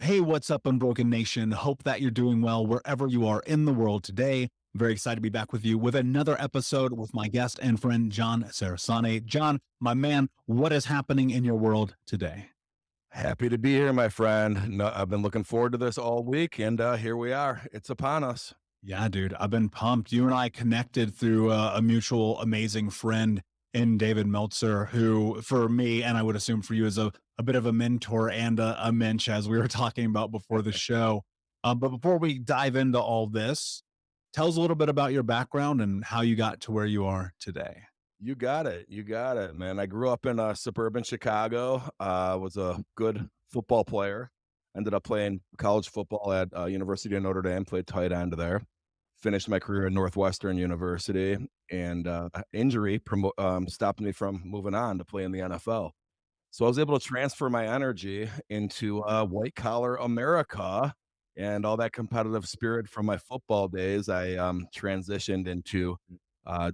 Hey, what's up, Unbroken Nation? Hope that you're doing well wherever you are in the world today. Very excited to be back with you with another episode with my guest and friend, John Cerasani. John, my man, what is happening in your world today? Happy to be here, my friend. No, I've been looking forward to this all week, and here we are. It's upon us. Yeah, dude, I've been pumped. You and I connected through a mutual amazing friend in David Meltzer, who for me, and I would assume for you, is a bit of a mentor and a mensch, as we were talking about before the show. But before we dive into all this, tell us a little bit about your background and how you got to where you are today. You got it. You got it, man. I grew up in suburban Chicago. Was a good football player. Ended up playing college football at University of Notre Dame. Played tight end there. Finished my career at Northwestern University, and injury stopped me from moving on to play in the NFL. So I was able to transfer my energy into white collar America and all that competitive spirit from my football days. I transitioned into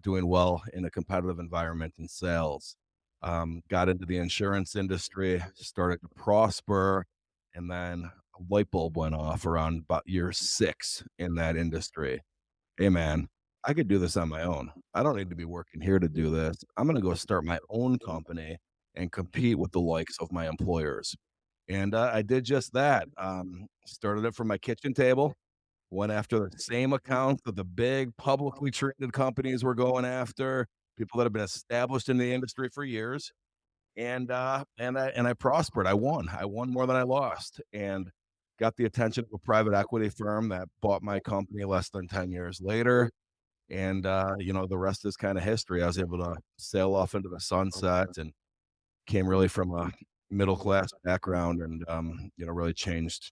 doing well in a competitive environment in sales. Got into the insurance industry, started to prosper, and then a light bulb went off around about year 6 in that industry. Hey, man, I could do this on my own. I don't need to be working here to do this. I'm going to go start my own company and compete with the likes of my employers. And I did just that. Started it from my kitchen table, went after the same accounts that the big publicly traded companies were going after, people that have been established in the industry for years. And I prospered. I won more than I lost, and got the attention of a private equity firm that bought my company less than 10 years later. And the rest is kind of history. I was able to sail off into the sunset and came really from a middle class background, and really changed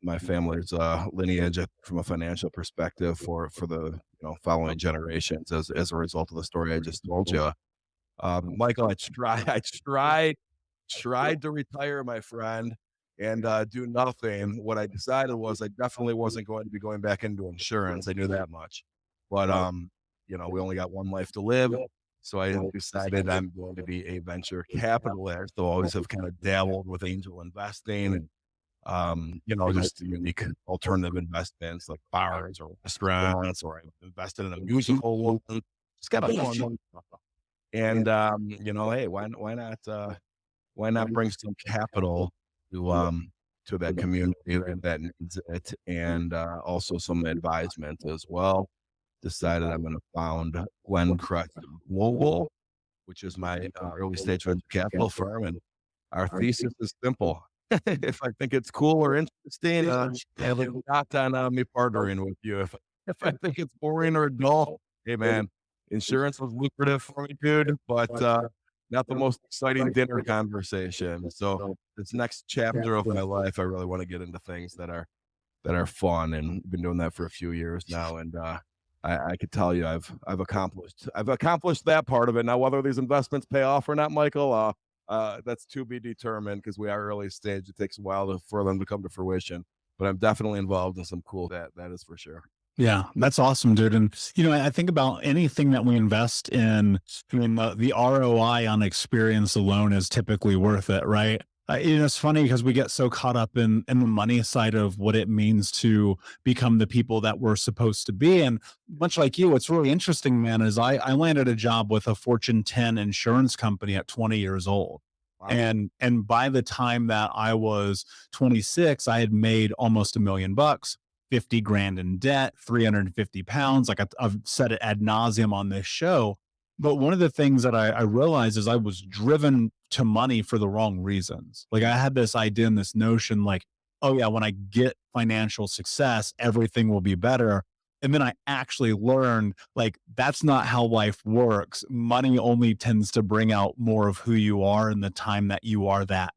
my family's lineage from a financial perspective for the following generations as a result of the story I just told you. Michael, I tried to retire, my friend, and do nothing. What I decided was I definitely wasn't going to be going back into insurance. I knew that much. But we only got one life to live. So I decided I'm going to be a venture capitalist. So I always have kind of dabbled with angel investing and just unique alternative investments like bars or restaurants, or I invested in a musical one. Just got a fun. And hey, why not bring some capital to that community that needs it, and also some advisement as well. Decided I'm going to found Glen Crest Global, which is my early stage venture capital firm, and our thesis is simple. If I think it's cool or interesting, have a shot on me partnering with you. If I think it's boring or dull, hey man, insurance was lucrative for me, dude, but not the most exciting dinner conversation. So this next chapter of my life, I really want to get into things that are fun, and been doing that for a few years now. And I could tell you, I've accomplished that part of it. Now, whether these investments pay off or not, Michael, that's to be determined, because we are early stage. It takes a while for them to come to fruition. But I'm definitely involved in some cool that is for sure. Yeah, that's awesome, dude. And, I think about anything that we invest in. I mean, the ROI on experience alone is typically worth it, right? It's funny because we get so caught up in the money side of what it means to become the people that we're supposed to be. And much like you, what's really interesting, man, is I landed a job with a Fortune 10 insurance company at 20 years old. Wow. And by the time that I was 26, I had made almost $1 million, 50 grand in debt, 350 pounds. Like I've said it ad nauseum on this show. But one of the things that I realized is I was driven to money for the wrong reasons. Like I had this idea and this notion like, oh yeah, when I get financial success, everything will be better. And then I actually learned like, that's not how life works. Money only tends to bring out more of who you are in the time that you are that.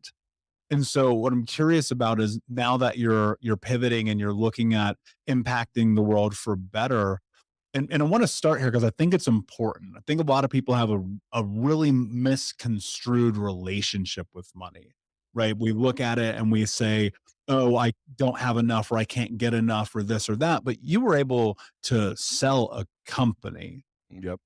And so what I'm curious about is now that you're pivoting and you're looking at impacting the world for better. And I want to start here because I think it's important. I think a lot of people have a really misconstrued relationship with money, right? We look at it and we say, oh, I don't have enough, or I can't get enough, or this or that. But you were able to sell a company. Yep.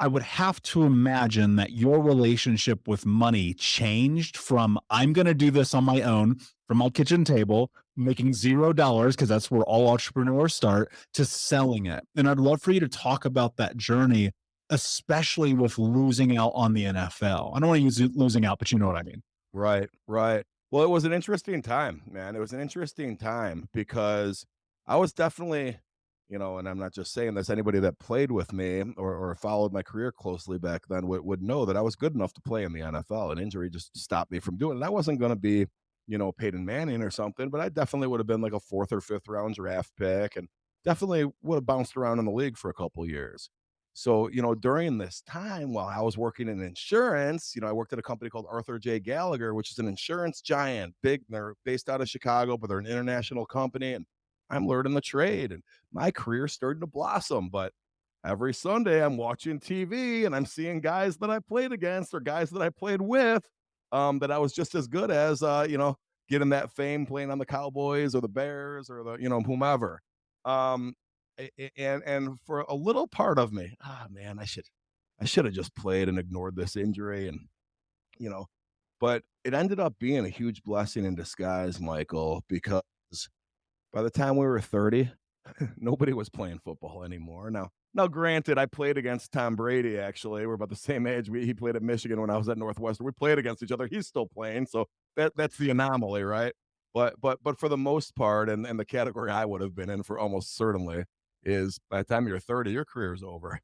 I would have to imagine that your relationship with money changed from I'm going to do this on my own from my kitchen table, making $0 because that's where all entrepreneurs start, to selling it. And I'd love for you to talk about that journey, especially with losing out on the NFL. I don't want to use losing out, but you know what I mean. Right, right. Well, it was an interesting time, man. It was an interesting time because I was definitely, and I'm not just saying this, anybody that played with me or followed my career closely back then would know that I was good enough to play in the NFL. An injury just stopped me from doing it. I wasn't going to be, Peyton Manning or something, but I definitely would have been like a fourth or fifth round draft pick and definitely would have bounced around in the league for a couple years. So, during this time while I was working in insurance, I worked at a company called Arthur J. Gallagher, which is an insurance giant, big. They're based out of Chicago, but they're an international company. And I'm learning the trade and my career's starting to blossom. But every Sunday I'm watching TV and I'm seeing guys that I played against or guys that I played with that I was just as good as, getting that fame playing on the Cowboys or the Bears or whomever. Um, and for a little part of me, man, I should have just played and ignored this injury and you know, but it ended up being a huge blessing in disguise, Michael, because by the time we were 30, nobody was playing football anymore. Now, granted, I played against Tom Brady. Actually, we're about the same age. He played at Michigan when I was at Northwestern. We played against each other. He's still playing, so that's the anomaly, right? But for the most part, and the category I would have been in for almost certainly is by the time you're 30, your career's over.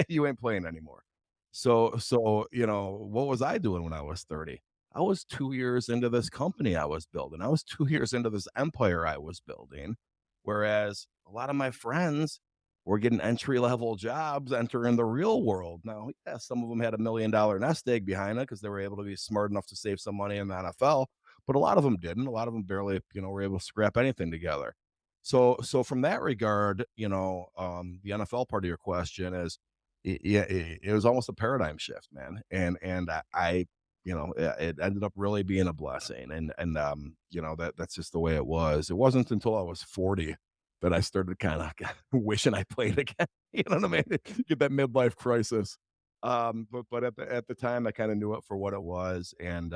You ain't playing anymore. So what was I doing when I was 30? I was 2 years into this company I was building. I was 2 years into this empire I was building, whereas a lot of my friends were getting entry-level jobs, entering the real world. Now, yeah, some of them had $1 million nest egg behind it because they were able to be smart enough to save some money in the NFL, but a lot of them didn't. A lot of them barely, were able to scrap anything together. So from that regard, the NFL part of your question is, yeah, it was almost a paradigm shift, man. And it ended up really being a blessing. And that's just the way it was. It wasn't until I was 40 that I started kind of wishing I played again. You know what I mean? Get that midlife crisis. But at the time, I kind of knew it for what it was. And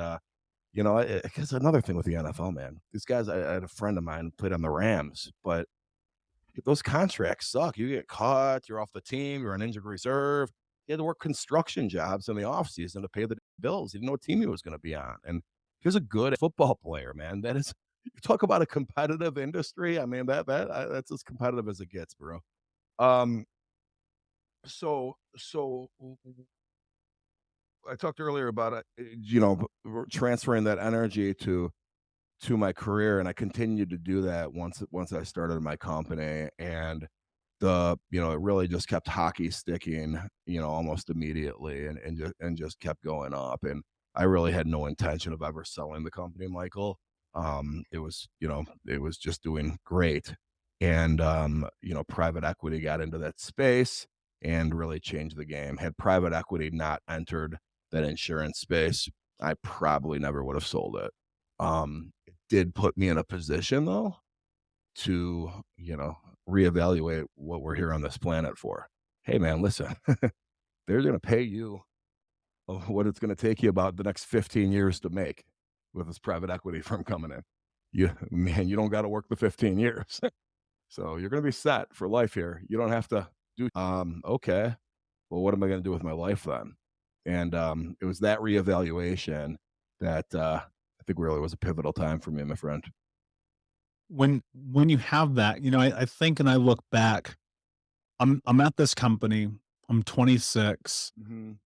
because another thing with the NFL, man, these guys, I had a friend of mine who played on the Rams, but those contracts suck. You get caught, you're off the team, you're on injured reserve. He had to work construction jobs in the offseason to pay the bills. He didn't know what team he was going to be on. And he was a good football player, man. That is, you talk about a competitive industry. I mean, that's as competitive as it gets, bro. Um, so I talked earlier about transferring that energy to my career, and I continued to do that once I started my company, and it really just kept hockey sticking, almost immediately, and just kept going up, and I really had no intention of ever selling the company, Michael. It was just doing great, and private equity got into that space and really changed the game. Had private equity not entered that insurance space, I probably never would have sold it. It did put me in a position though to, reevaluate what we're here on this planet for. Hey man, listen, they're going to pay you what it's going to take you about the next 15 years to make with this private equity firm coming in. You don't got to work the 15 years. So you're going to be set for life here. You don't have to do, okay, well, what am I going to do with my life then? And it was that reevaluation that I think really was a pivotal time for me, my friend. When you have that, I think, and I look back, I'm at this company, I'm 26. Mhm.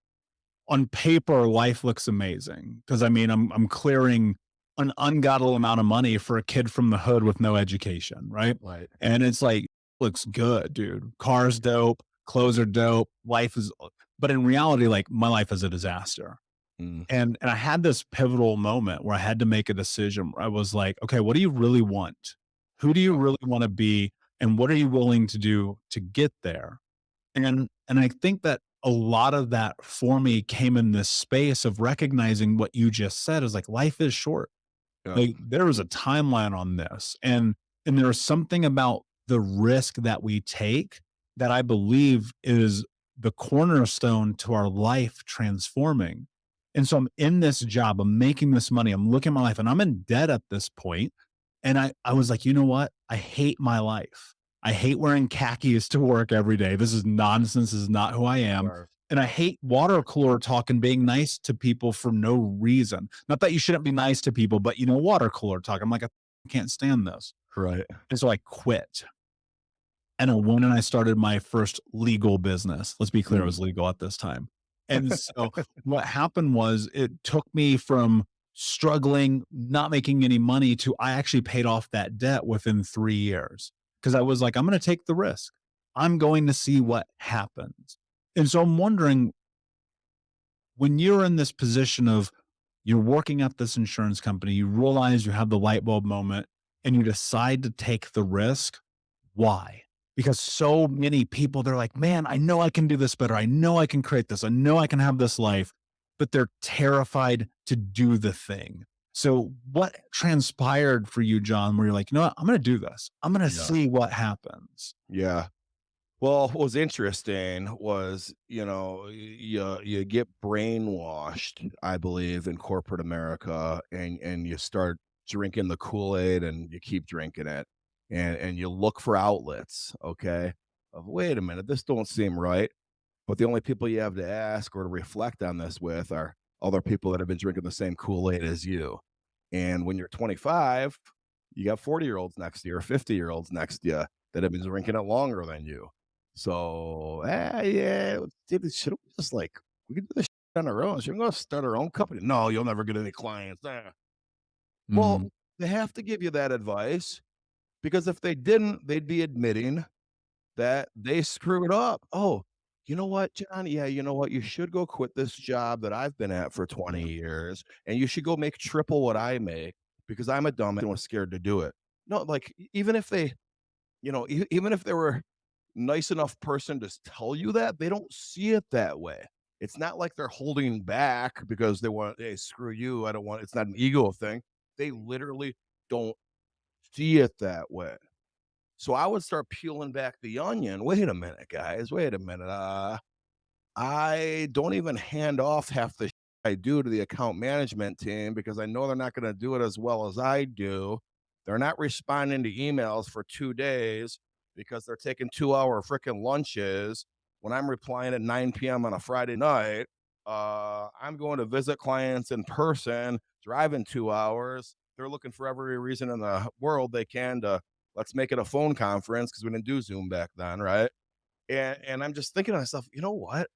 On paper, life looks amazing because I mean, I'm clearing an ungodly amount of money for a kid from the hood with no education, right? Right. And it's like, looks good, dude. Car's dope, clothes are dope, life is, but in reality, like my life is a disaster. Mm. And I had this pivotal moment where I had to make a decision where I was like, okay, what do you really want? Who do you really want to be? And what are you willing to do to get there? And I think that a lot of that for me came in this space of recognizing what you just said is like life is short. Yeah. Like there is a timeline on this. And there is something about the risk that we take that I believe is the cornerstone to our life transforming. And so I'm in this job, I'm making this money, I'm looking at my life, and I'm in debt at this point. And I was like, you know what? I hate my life. I hate wearing khakis to work every day. This is nonsense. This is not who I am. Or And I hate water cooler talk and being nice to people for no reason. Not that you shouldn't be nice to people, but water cooler talk. I'm like, I can't stand this. right. And so I quit. And I went and I started my first legal business. Let's be clear, it Mm. was legal at this time. And so what happened was it took me from struggling, not making any money to I actually paid off that debt within 3 years. Cause I was like, I'm going to take the risk. I'm going to see what happens. And so I'm wondering, when you're in this position of you're working at this insurance company, you realize you have the light bulb moment and you decide to take the risk. Why? Because so many people, they're like, man, I know I can do this better. I know I can create this. I know I can have this life, but they're terrified to do the thing. So what transpired for you, John, where you're like, you know what? I'm going to do this. I'm going to Yeah. see what happens. Yeah. Well, what was interesting was, you get brainwashed, I believe, in corporate America, and you start drinking the Kool-Aid and you keep drinking it, and you look for outlets, okay? Of wait a minute, this don't seem right. But the only people you have to ask or to reflect on this with are other people that have been drinking the same Kool-Aid as you. And when you're 25, you got 40-year-olds next to you or 50-year-olds next to you that have been drinking it longer than you. So, yeah, dude, should we just we could do this on our own? Should we go start our own company? No, you'll never get any clients. Mm, Well, they have to give you that advice because if they didn't, they'd be admitting that they screwed up. Oh, you know what, John? Yeah, you know what? You should go quit this job that I've been at for 20 years and you should go make triple what I make because I'm a dumb and was scared to do it. No, even if they, even if they were nice enough person to tell you that, they don't see it that way. It's not like they're holding back because they want, hey, screw you. I don't want, it's not an ego thing. They literally don't see it that way. So I would start peeling back the onion. Wait a minute, guys. Wait a minute. I don't even hand off half the I do to the account management team because I know they're not going to do it as well as I do. They're not responding to emails for 2 days because they're taking 2-hour freaking lunches when I'm replying at 9 p.m. on a Friday night. I'm going to visit clients in person, driving 2 hours. They're looking for every reason in the world they can to let's make it a phone conference because we didn't do Zoom back then, right? And I'm just thinking to myself, you know what?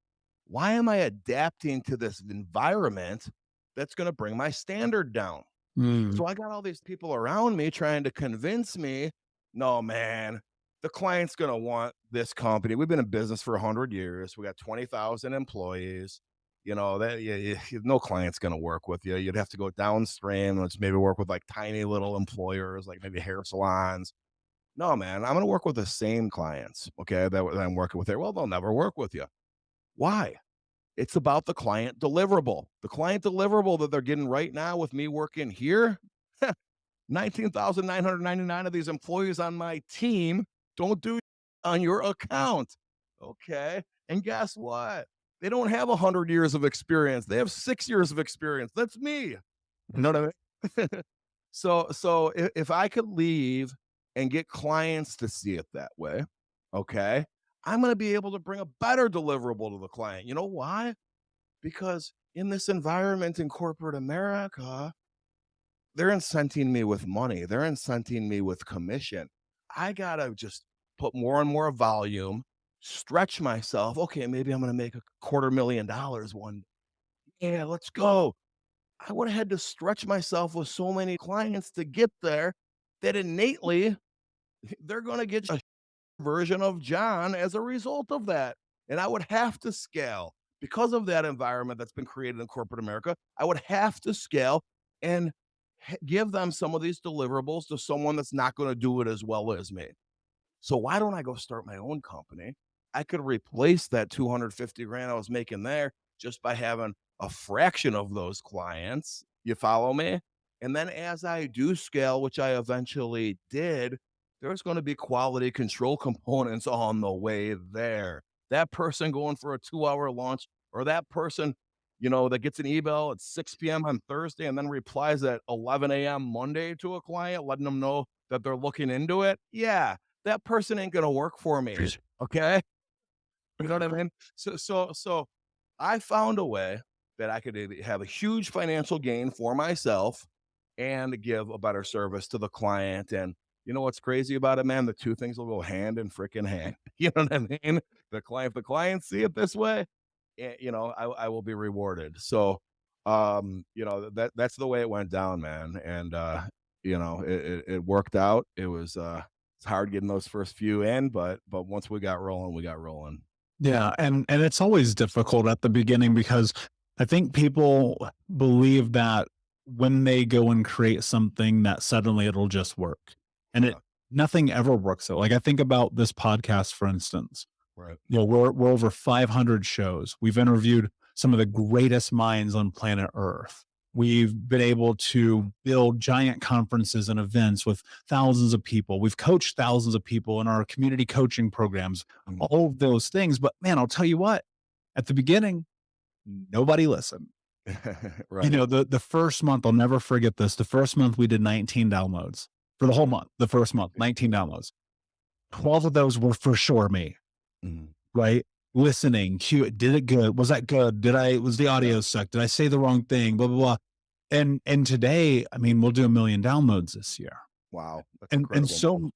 Why am I adapting to this environment that's going to bring my standard down? mm, So I got all these people around me trying to convince me, no, man, the client's going to want this company. We've been in business for 100 years. We got 20,000 employees. No client's going to work with you. You'd have to go downstream. Let's maybe work with tiny little employers, like maybe hair salons. No, man, I'm going to work with the same clients. Okay. That I'm working with there. Well, they'll never work with you. Why? It's about the client deliverable. The client deliverable that they're getting right now with me working here, 19,999 of these employees on my team don't do on your account. Okay. And guess what? They don't have 100 years of experience. They have 6 years of experience. That's me. You know what I mean? So if I could leave and get clients to see it that way, okay, I'm going to be able to bring a better deliverable to the client. You know why? Because in this environment in corporate America, they're incenting me with money. They're incenting me with commission. I got to just put more and more volume, stretch myself. Okay, maybe I'm going to make $250,000 one. Yeah, let's go. I would have had to stretch myself with so many clients to get there that innately they're going to get a version of John as a result of that. And I would have to scale because of that environment that's been created in corporate America. I would have to scale and give them some of these deliverables to someone that's not going to do it as well as me. So why don't I go start my own company? I could replace that 250 grand I was making there just by having a fraction of those clients. You follow me? And then as I do scale, which I eventually did, there's going to be quality control components on the way there. that person going for a 2-hour lunch, or that person, that gets an email at 6 p.m. on Thursday and then replies at 11 a.m. Monday to a client, letting them know that they're looking into it. Yeah, that person ain't going to work for me. Okay. You know what I mean? So I found a way that I could have a huge financial gain for myself and give a better service to the client. And you know what's crazy about it, man? The two things will go hand in freaking hand. You know what I mean? If the clients see it this way, I will be rewarded. So, that's the way it went down, man. And, it worked out. It's hard getting those first few in, but once we got rolling, we got rolling. Yeah, and it's always difficult at the beginning because I think people believe that when they go and create something that suddenly it'll just work. And it Yeah, nothing ever works out. Like I think about this podcast, for instance. right. We're over 500 shows. We've interviewed some of the greatest minds on planet Earth. We've been able to build giant conferences and events with thousands of people. We've coached thousands of people in our community coaching programs, Mm. all of those things. But man, I'll tell you what, at the beginning, nobody listened. Right. The first month, I'll never forget this. The first month we did 19 downloads for the whole month. The first month, 19 downloads. 12 of those were for sure me, Mhm. right? Listening, did it good? Was that good? Was the Yeah. audio suck? Did I say the wrong thing? Blah, blah, blah. And today, I mean, we'll do 1 million downloads this year. Wow. That's And and incredible. so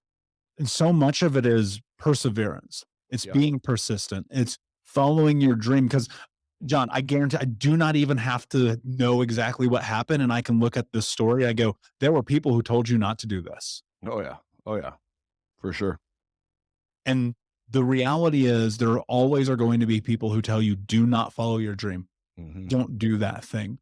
and so much of it is perseverance. It's Yeah. being persistent. It's following your dream. Because John, I guarantee I do not even have to know exactly what happened. And I can look at this story. I go, there were people who told you not to do this. Oh, yeah. Oh, yeah. For sure. And the reality is there always are going to be people who tell you, do not follow your dream. Mhm. Don't do that thing.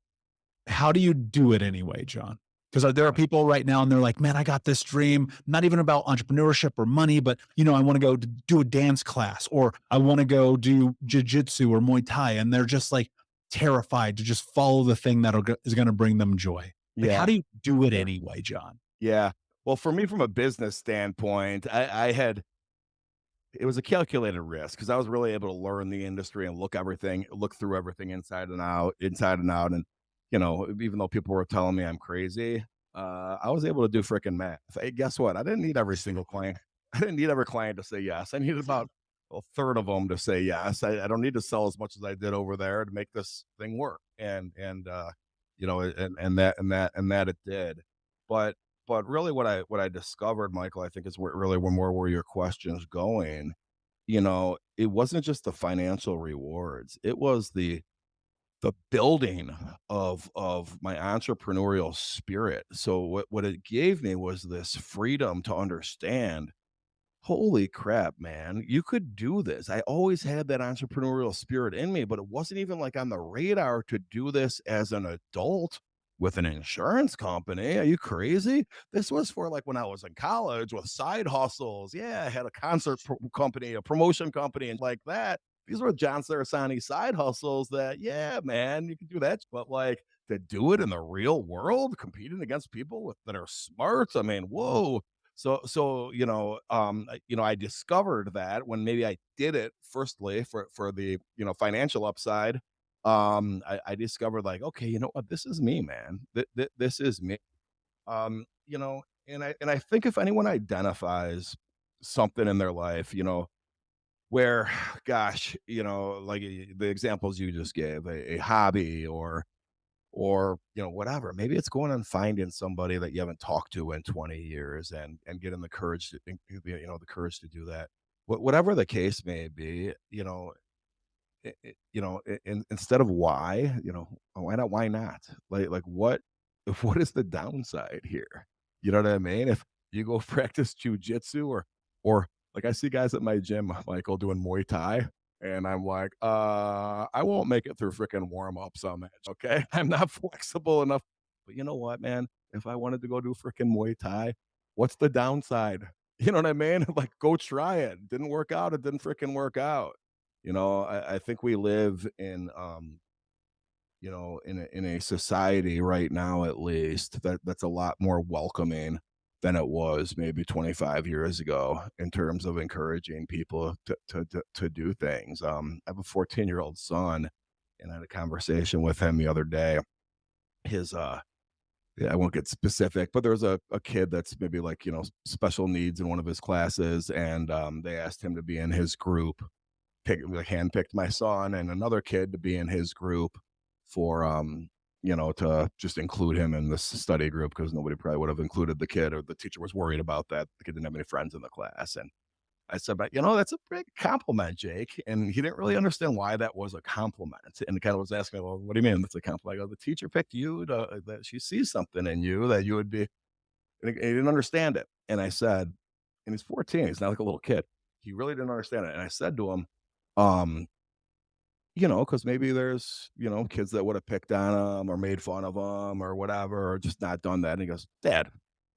How do you do it anyway, John? Because there are people right now and they're like, man, I got this dream, not even about entrepreneurship or money, but I want to go do a dance class, or I want to go do jujitsu or Muay Thai. And they're just like terrified to just follow the thing that is going to bring them joy. Like, how Yeah. do you do it Sure. anyway, John? Yeah. Well, for me, from a business standpoint, it was a calculated risk because I was really able to learn the industry and look through everything inside and out. And, even though people were telling me I'm crazy, I was able to do freaking math. Hey, guess what? I didn't need every single client. I didn't need every client to say yes. I needed about a third of them to say yes. I don't need to sell as much as I did over there to make this thing work. And it did. But but really what I discovered, Michael, I think is where your question's going. It wasn't just the financial rewards. It was the building of my entrepreneurial spirit. So what it gave me was this freedom to understand, holy crap, man, you could do this. I always had that entrepreneurial spirit in me, but it wasn't even like on the radar to do this as an adult with an insurance company. Are you crazy? This was for like when I was in college with side hustles. Yeah, I had a company, a promotion company, and like that. These were John Cerasani side hustles that, yeah, man, you can do that. But like to do it in the real world, competing against people that are smart. I mean, whoa. So I discovered that when maybe I did it firstly for the financial upside. I discovered like, okay, you know what, this is me, man. This is me. And I think if anyone identifies something in their life, where, gosh, like the examples you just gave, a hobby or whatever, maybe it's going and finding somebody that you haven't talked to in 20 years and getting the courage the courage to do that. Whatever the case may be, instead of why, why not, why not, like what what is the downside here? You know what I mean? If you go practice jujitsu or like I see guys at my gym, Michael, doing Muay Thai, and I'm like, I won't make it through freaking warm-ups on that, okay? I'm not flexible enough. But you know what, man? If I wanted to go do freaking Muay Thai, what's the downside? You know what I mean? Like, go try it. Didn't work out, it didn't freaking work out. I think we live in, in a society right now, at least, that's a lot more welcoming than it was maybe 25 years ago in terms of encouraging people to do things. I have a 14-year-old son, and I had a conversation with him the other day. His yeah, I won't get specific, but there's a kid that's maybe like, special needs in one of his classes, and they asked him to be in his group, like handpicked my son and another kid to be in his group for to just include him in this study group because nobody probably would have included the kid, or the teacher was worried about that. The kid didn't have any friends in the class. And I said, but that's a big compliment, Jake. And he didn't really understand why that was a compliment. And kind of was asking me, well, what do you mean that's a compliment? I go, the teacher picked you that she sees something in you that you would be, and he didn't understand it. And I said, and he's 14, he's not like a little kid. He really didn't understand it. And I said to him, um, because maybe there's, kids that would have picked on him or made fun of him or whatever, or just not done that. And he goes, Dad,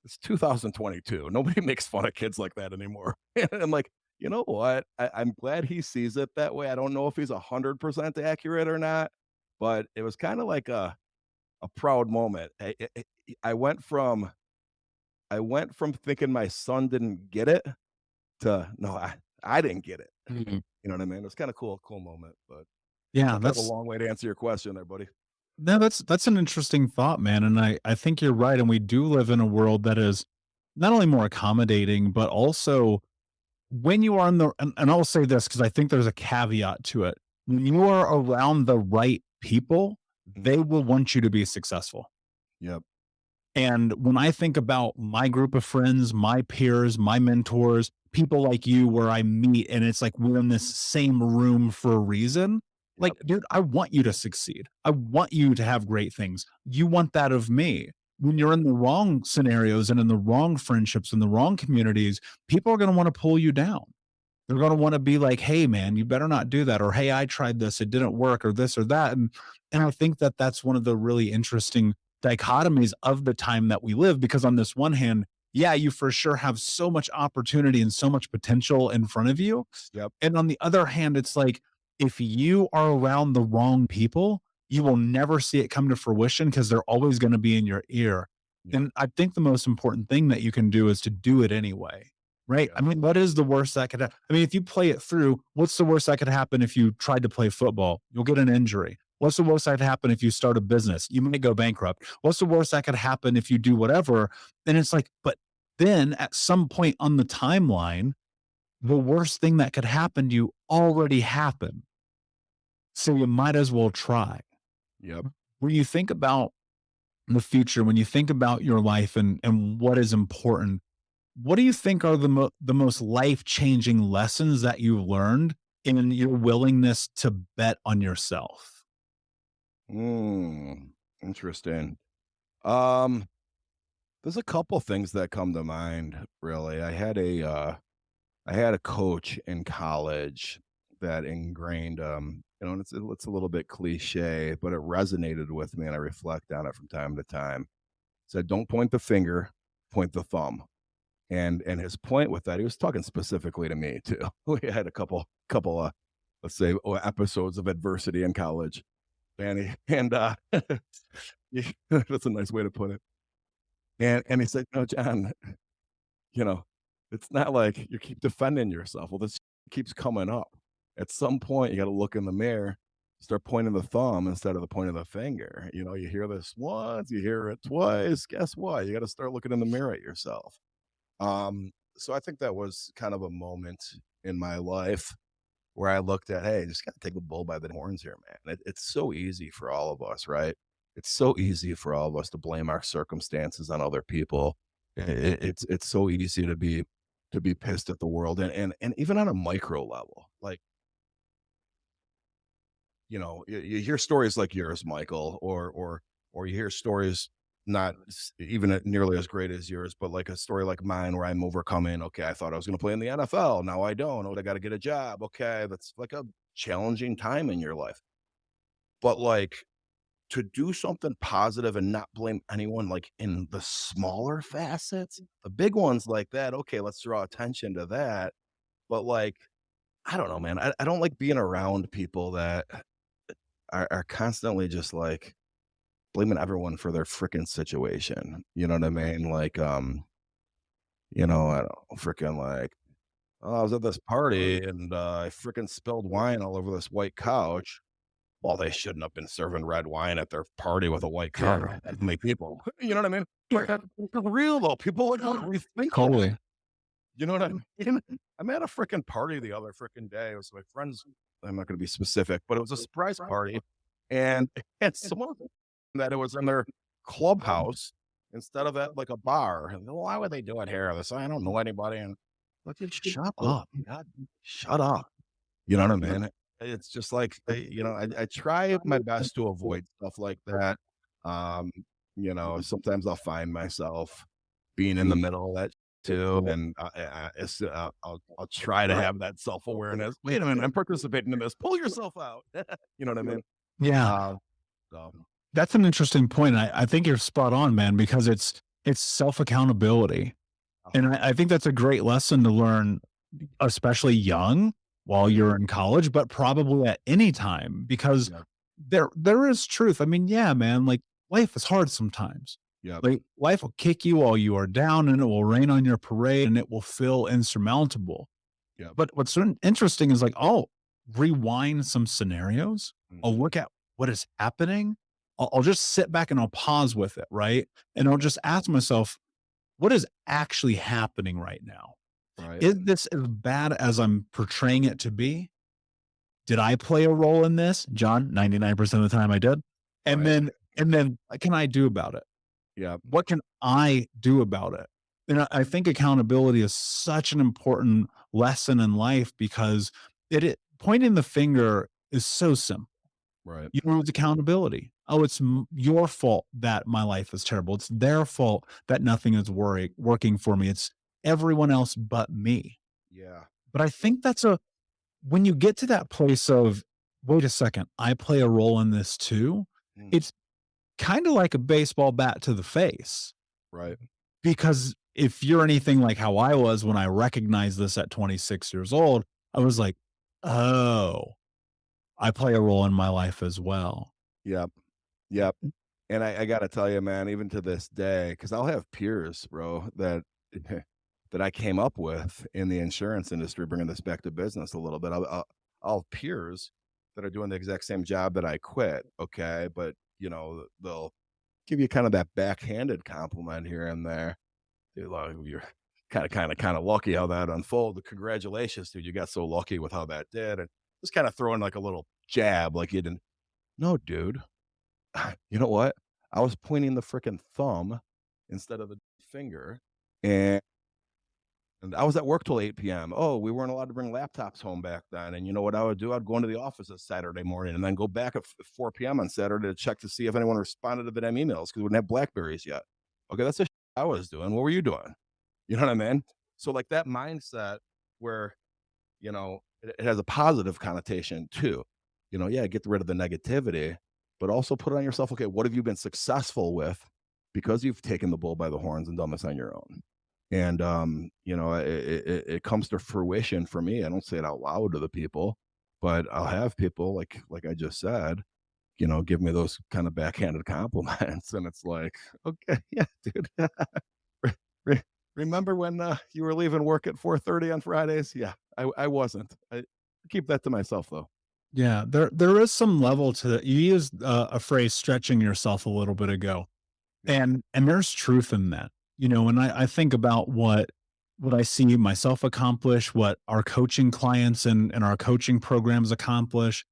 it's 2022. Nobody makes fun of kids like that anymore. And I'm like, you know what? I'm glad he sees it that way. I don't know if he's 100% accurate or not, but it was kind of like a proud moment. I went from thinking my son didn't get it to no, I didn't get it. Mhm. You know what I mean? It was kind of cool moment, but Yeah, kind of a long way to answer your question there, buddy. no, that's an interesting thought, man. And I think you're right. And we do live in a world that is not only more accommodating, but also when you are in and I'll say this because I think there's a caveat to it. When you are around the right people, they will want you to be successful. Yep. And when I think about my group of friends, my peers, my mentors, people like you where I meet and it's like we're in this same room for a reason. Like, Yep. dude, I want you to succeed. I want you to have great things. You want that of me. When you're in the wrong scenarios and in the wrong friendships and the wrong communities, people are going to want to pull you down. They're going to want to be like, "Hey man, you better not do that," or "Hey, I tried this, it didn't work," or this or that. And I think that that's one of the really interesting dichotomies of the time that we live because on this one hand, yeah, you for sure have so much opportunity and so much potential in front of you. Yep. And on the other hand, it's like if you are around the wrong people, you will never see it come to fruition because they're always going to be in your ear. Yep. And I think the most important thing that you can do is to do it anyway. Right? I Yep. mean, what is the worst that could I mean, if you play it through, what's the worst that could happen if you tried to play football? You'll get an injury. What's the worst that could happen if you start a business? You might go bankrupt. What's the worst that could happen if you do whatever? And it's like, but then at some point on the timeline, the worst thing that could happen to you already happened. So you might as well try. Yep. When you think about the future, when you think about your life and what is important, what do you think are the most life-changing lessons that you learned in your willingness to bet on yourself? Interesting. Um, there's a couple things that come to mind, really. I had a coach in college that ingrained, and it's a little bit cliche, but it resonated with me, and I reflect on it from time to time. Said, "Don't point the finger, point the thumb." And his point with that, he was talking specifically to me too. We had a couple of, let's say, episodes of adversity in college, and that's a nice way to put it. And he said, "No, John, you know, it's not like you keep defending yourself. Well, this keeps coming up. At some point, you got to look in the mirror, start pointing the thumb instead of the point of the finger. You hear this once, you hear it twice. Guess what? You got to start looking in the mirror at yourself." So I think that was kind of a moment in my life where I looked at, hey, just gotta take the bull by the horns here, man. It's so easy for all of us, right? It's so easy for all of us to blame our circumstances on other people. It's so easy to be pissed at the world, and even on a micro level, like you hear stories like yours, Michael, or you hear stories not even nearly as great as yours, but like a story like mine where I'm overcoming. Okay, I thought I was going to play in the NFL. Now I don't. Oh, I got to get a job. Okay, that's like a challenging time in your life. But like to do something positive and not blame anyone, like in the smaller facets, the big ones like that. Okay, let's draw attention to that. But like, I don't know, man. I don't like being around people that are constantly just like blaming everyone for their freaking situation. You know what I mean? Like, I don't freaking like, oh, I was at this party and I freaking spilled wine all over this white couch. Well, they shouldn't have been serving red wine at their party with a white couch. That many people. You know what I mean? Like, for real though, people like rethink that. Totally. You know what I mean? I'm at a freaking party the other freaking day. It was my friends. I'm not going to be specific, but it was a surprise party, and and someone that it was in their clubhouse instead of at like a bar. And why would they do it here? This I don't know anybody. And like, shut up, God, shut up. You know what I mean? It's just like I try my best to avoid stuff like that. Um, sometimes I'll find myself being in the middle of that too, and I'll try to have that self awareness. Wait a minute, I'm participating in this. Pull yourself out. You know what I mean? Yeah. Uh, so That's an interesting point. I think you're spot on, man, because it's self accountability. And I think that's a great lesson to learn, especially young while you're in college, but probably at any time, because yeah, there is truth. I mean, yeah, man, like life is hard sometimes. yeah, Like life will kick you while you are down and it will rain on your parade and it will feel insurmountable. yeah, But what's interesting is like I'll rewind some scenarios. I'll mhm, look at what is happening. I'll just sit back and I'll pause with it, right? And I'll just ask myself, what is actually happening right now? right, Is this as bad as I'm portraying it to be? Did I play a role in this? John, 99% of the time I did. And right, then what can I do about it? yeah, What can I do about it? And I think accountability is such an important lesson in life because it pointing the finger is so simple. right, You lose accountability. Oh, it's your fault that my life is terrible. It's their fault that nothing is working for me. It's everyone else but me. yeah, But I think that's a when you get to that place of, wait a second, I play a role in this too. mm, It's kind of like a baseball bat to the face. right, Because if you're anything like how I was when I recognized this at 26 years old, I was like, oh, I play a role in my life as well. yep, yep. And I gotta tell you, man, even to this day, because I'll have peers, bro, that that I came up with in the insurance industry, bringing this back to business a little bit. I'll have peers that are doing the exact same job that I quit, okay? But, they'll give you kind of that backhanded compliment here and there. Dude, like, you're kind of lucky how that unfolded. Congratulations, dude. You got so lucky with how that did. And just kind of throwing like a little jab, like you didn't. No, dude. You know what? I was pointing the freaking thumb instead of the finger. And I was at work till 8 p.m. Oh, we weren't allowed to bring laptops home back then. And you know what I would do? I'd go into the office on Saturday morning and then go back at 4 p.m. on Saturday to check to see if anyone responded to the damn emails because we didn't have Blackberries yet. Okay, that's the I was doing. What were you doing? You know what I mean? So like that mindset where, it has a positive connotation too. Yeah, get rid of the negativity, but also put it on yourself. Okay, what have you been successful with because you've taken the bull by the horns and done this on your own? And it comes to fruition for me. I don't say it out loud to the people, but I'll have people like I just said, give me those kind of backhanded compliments, and it's like, okay, yeah, dude. Re- re- Remember when you were leaving work at 4:30 on Fridays? Yeah, I wasn't. I keep that to myself though. Yeah, there is some level to that. You used a phrase stretching yourself a little bit ago. Yeah. And there's truth in that. When I think about what I see myself accomplish, what our coaching clients and our coaching programs accomplish,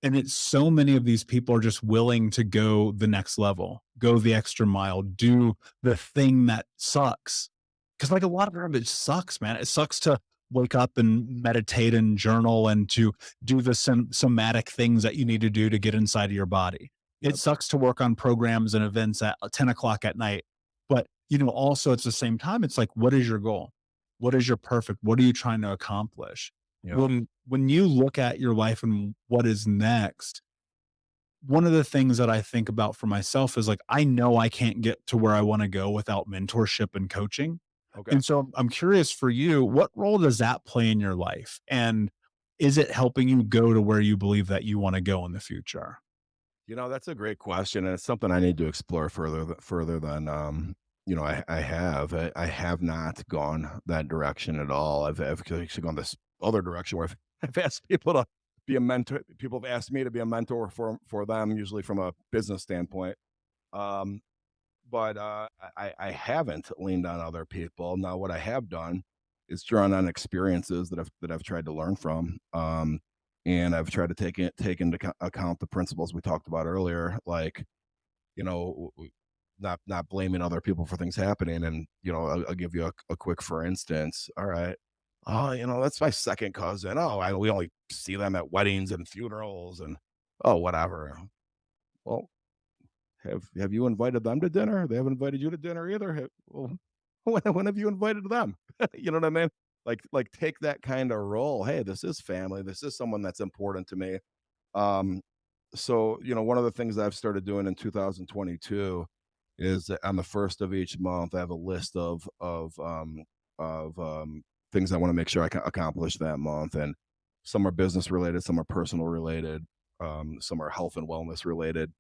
and it's so many of these people are just willing to go the next level, go the extra mile, do the thing that sucks. Because like a lot of them, it sucks, man. It sucks to wake up and meditate and journal and to do the somatic things that you need to do to get inside of your body. It Yep. sucks to work on programs and events at 10 o'clock at night. But, also at the same time, it's like, what is your goal? What is your perfect? What are you trying to accomplish? Yep. When you look at your life and what is next, one of the things that I think about for myself is like, I know I can't get to where I want to go without mentorship and coaching. Okay. And so I'm curious for you, what role does that play in your life? And is it helping you go to where you believe that you want to go in the future? That's a great question, and it's something I need to explore further than I have not gone that direction at all. I've actually gone this other direction where I've asked people to be a mentor. People have asked me to be a mentor for them, usually from a business standpoint. Um, but I haven't leaned on other people. Now, what I have done is drawn on experiences that I've tried to learn from, and I've tried to take into account the principles we talked about earlier, like you know, not blaming other people for things happening. And I'll give you a quick for instance. All right, oh, that's my second cousin. Oh, we only see them at weddings and funerals, and oh, whatever. Well, have you invited them to dinner? They haven't invited you to dinner either. Well, when have you invited them? You know what I mean? Like take that kind of role. Hey, this is family. This is someone that's important to me. Um, so one of the things I've started doing in 2022 is that on the first of each month, I have a list of things I want to make sure I can accomplish that month, and some are business related, some are personal related, some are health and wellness related,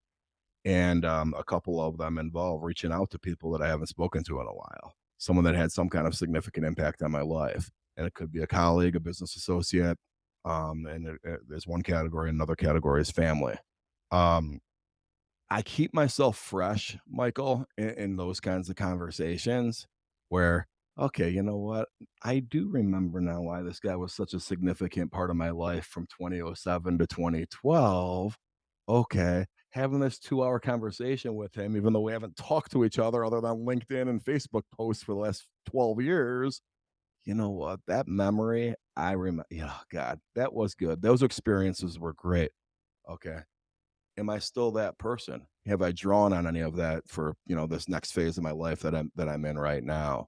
and a couple of them involve reaching out to people that I haven't spoken to in a while, someone that had some kind of significant impact on my life, and it could be a colleague, a business associate, there's one category. Another category is family. Um, I keep myself fresh, Michael, in those kinds of conversations where, okay, you know what? I do remember now why this guy was such a significant part of my life from 2007 to 2012. Okay. Having this 2-hour conversation with him, even though we haven't talked to each other than LinkedIn and Facebook posts for the last 12 years, you know what? That memory, I remember, yeah, God, that was good. Those experiences were great. Okay. Am I still that person? Have I drawn on any of that for, this next phase of my life that I'm in right now?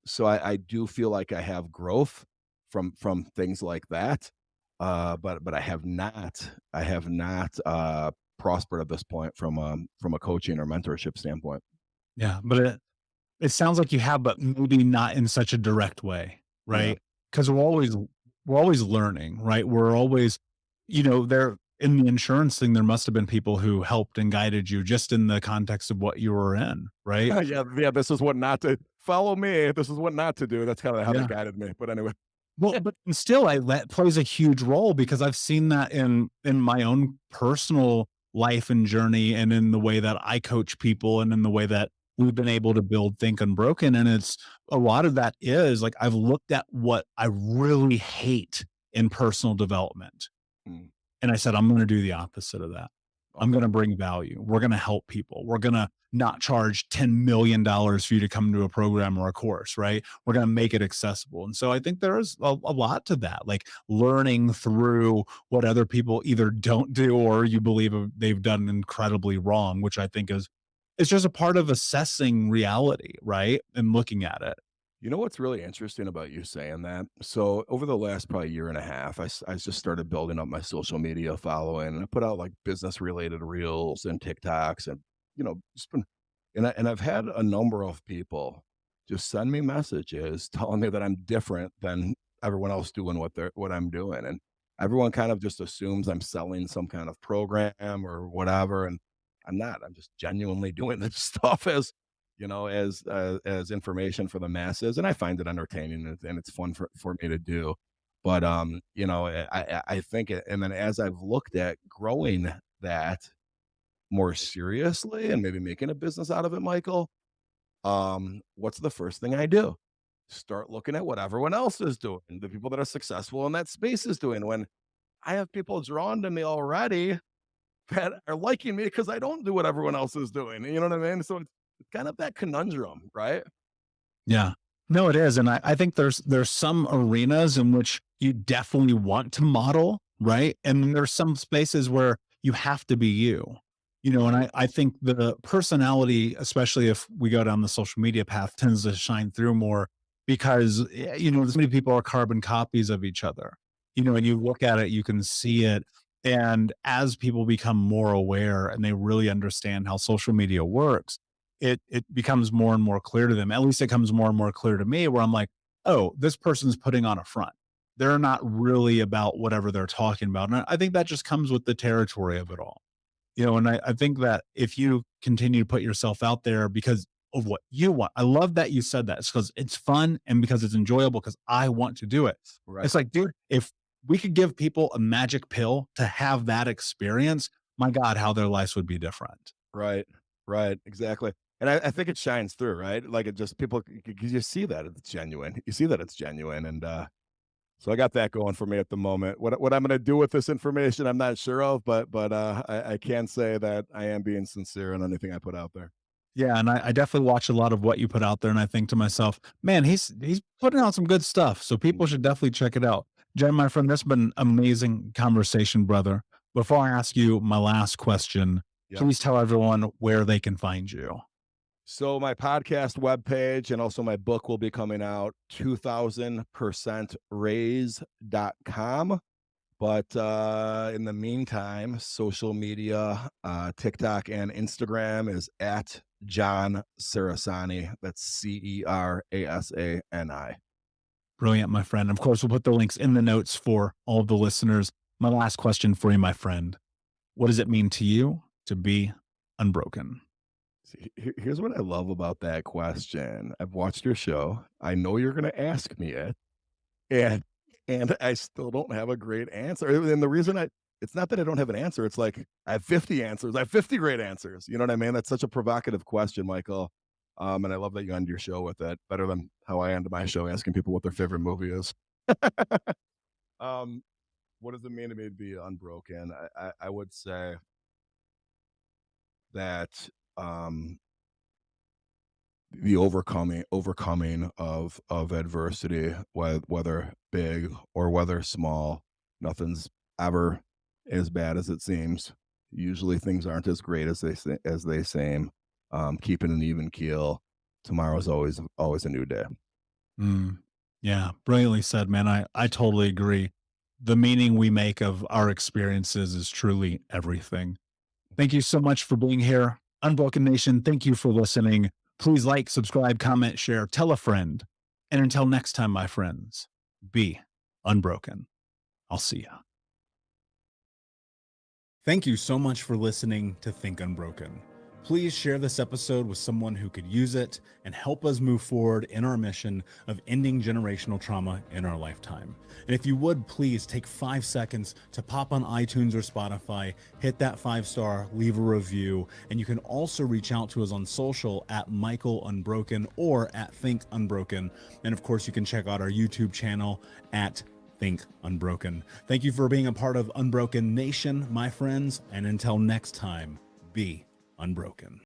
So I do feel like I have growth from things like that. But I have not prospered at this point from a coaching or mentorship standpoint. Yeah, but it sounds like you have, but maybe not in such a direct way, Yeah. right? Because we're always learning, right? We're always, there in the insurance thing, there must have been people who helped and guided you just in the context of what you were in, right? Yeah, yeah, this is what not to follow me. This is what not to do. That's kinda how they Yeah. guided me. But anyway. Well, but still, that plays a huge role because I've seen that in my own personal life and journey, and in the way that I coach people, and in the way that we've been able to build Think Unbroken. And it's a lot of that is like I've looked at what I really hate in personal development, Mm, and I said, I'm going to do the opposite of that. I'm okay. going to bring value. We're going to help people. We're going to not charge $10 million for you to come to a program or a course, right? We're going to make it accessible. And so I think there is a lot to that, like learning through what other people either don't do or you believe they've done incredibly wrong, which I think is it's just a part of assessing reality, right? And looking at it. You know what's really interesting about you saying that? So over the last probably year and a half, I just started building up my social media following, and I put out like business related reels and TikToks, and just been, and I've had a number of people just send me messages telling me that I'm different than everyone else doing what I'm doing, and everyone kind of just assumes I'm selling some kind of program or whatever, and I'm not. I'm just genuinely doing this stuff as information for the masses, and I find it entertaining, and it's fun for me to do. But I think and then as I've looked at growing that more seriously and maybe making a business out of it, Michael, what's the first thing I do? Start looking at what everyone else is doing, the people that are successful in that space is doing. When I have people drawn to me already that are liking me because I don't do what everyone else is doing. You know what I mean? So it's kind of that conundrum, right? Yeah. No, it is. And I think there's some arenas in which you definitely want to model, right? And then there's some spaces where you have to be you. And I think the personality, especially if we go down the social media path, tends to shine through more because so many people are carbon copies of each other. And you look at it, you can see it. And as people become more aware and they really understand how social media works, it becomes more and more clear to them. At least it comes more and more clear to me where I'm like, oh, this person's putting on a front. They're not really about whatever they're talking about. And I think that just comes with the territory of it all. And I think that if you continue to put yourself out there, because of what you want. I love that you said that. It's because it's fun and because it's enjoyable because I want to do it. Right. It's like, dude, if we could give people a magic pill to have that experience, my God, how their lives would be different. Right. Right. Exactly. And I think it shines through, right? Like it just people you see that it's genuine. You see that it's genuine. And so I got that going for me at the moment. What I'm gonna do with this information, I'm not sure of, but I can say that I am being sincere in anything I put out there. Yeah, and I definitely watch a lot of what you put out there, and I think to myself, man, he's putting out some good stuff. So people should definitely check it out. Jen, my friend, this has been an amazing conversation, brother. Before I ask you my last question, Yep. please tell everyone where they can find you. So my podcast webpage and also my book will be coming out 2000percentraise.com. But in the meantime, social media, TikTok and Instagram is at John Cerasani. That's Cerasani. Brilliant, my friend. Of course, we'll put the links in the notes for all of the listeners. My last question for you, my friend. What does it mean to you to be unbroken? See, here's what I love about that question. I've watched your show. I know you're going to ask me it, and I still don't have a great answer. And the reason it's not that I don't have an answer. It's like I have 50 answers. I have 50 great answers. You know what I mean? That's such a provocative question, Michael. And I love that you end your show with it. Better than how I end my show asking people what their favorite movie is. um, what does it mean to me to be unbroken? I would say that the overcoming of adversity, whether big or whether small, nothing's ever as bad as it seems. Usually things aren't as great as they seem. Keeping an even keel. Tomorrow's always a new day. Mm, yeah, brilliantly said, man. I totally agree. The meaning we make of our experiences is truly everything. Thank you so much for being here. Unbroken Nation, thank you for listening. Please like, subscribe, comment, share, tell a friend. And until next time, my friends, be unbroken. I'll see you. Thank you so much for listening to Think Unbroken. Please share this episode with someone who could use it and help us move forward in our mission of ending generational trauma in our lifetime. And if you would, please take 5 seconds to pop on iTunes or Spotify, hit that 5-star, leave a review, and you can also reach out to us on social at Michael Unbroken or at Think Unbroken. And of course, you can check out our YouTube channel at Think Unbroken. Thank you for being a part of Unbroken Nation, my friends, and until next time, be unbroken.